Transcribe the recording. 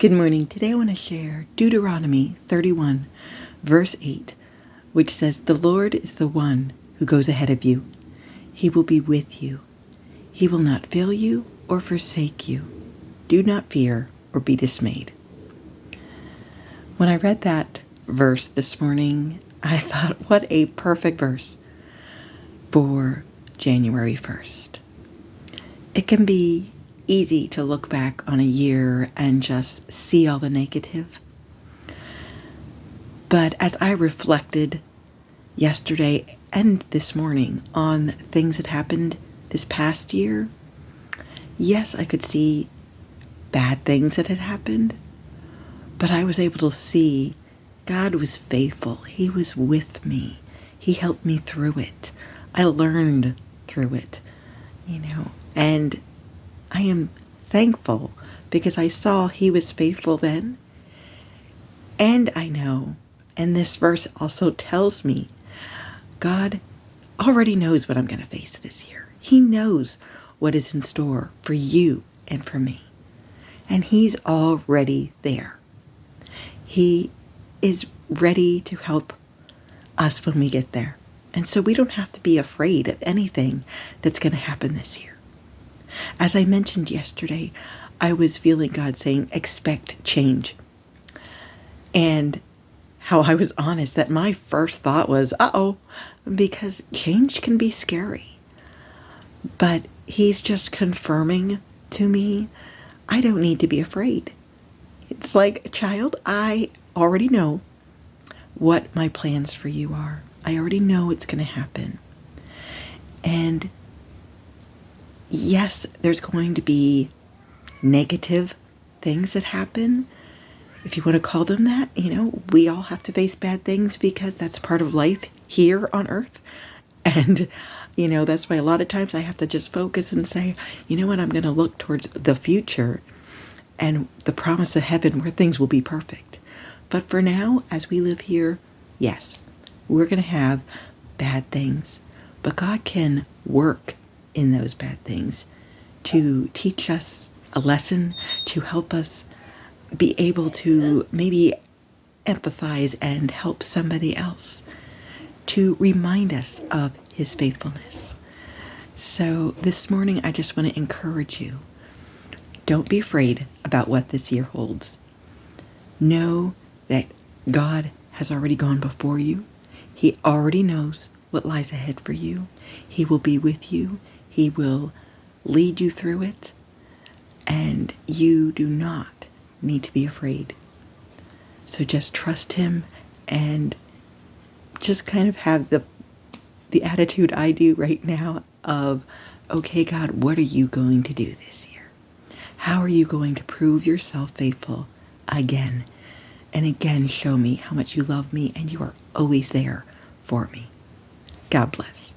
Good morning. Today I want to share Deuteronomy 31, verse 8, which says, "The Lord is the one who goes ahead of you. He will be with you. He will not fail you or forsake you. Do not fear or be dismayed." When I read that verse this morning, I thought, what a perfect verse for January 1st. It can be easy to look back on a year and just see all the negative. But as I reflected yesterday and this morning on things that happened this past year, yes, I could see bad things that had happened, but I was able to see God was faithful. He was with me. He helped me through it. I learned through it, and I am thankful because I saw He was faithful then. And I know, and this verse also tells me, God already knows what I'm going to face this year. He knows what is in store for you and for me. And He's already there. He is ready to help us when we get there. And so we don't have to be afraid of anything that's going to happen this year. As I mentioned yesterday, I was feeling God saying, expect change. And how I was honest that my first thought was, because change can be scary. But He's just confirming to me, I don't need to be afraid. It's like, child, I already know what my plans for you are. I already know it's going to happen. And yes, there's going to be negative things that happen, if you want to call them that. We all have to face bad things because that's part of life here on earth. And, that's why a lot of times I have to just focus and say, you know what, I'm going to look towards the future and the promise of heaven where things will be perfect. But for now, as we live here, yes, we're going to have bad things, but God can work in those bad things to teach us a lesson, to help us be able to maybe empathize and help somebody else, to remind us of His faithfulness. So this morning, I just want to encourage you. Don't be afraid about what this year holds. Know that God has already gone before you. He already knows what lies ahead for you. He will be with you. He will lead you through it. And you do not need to be afraid. So just trust Him and just kind of have the attitude I do right now of, okay, God, what are you going to do this year? How are you going to prove yourself faithful again and again? Show me how much you love me and you are always there for me. God bless.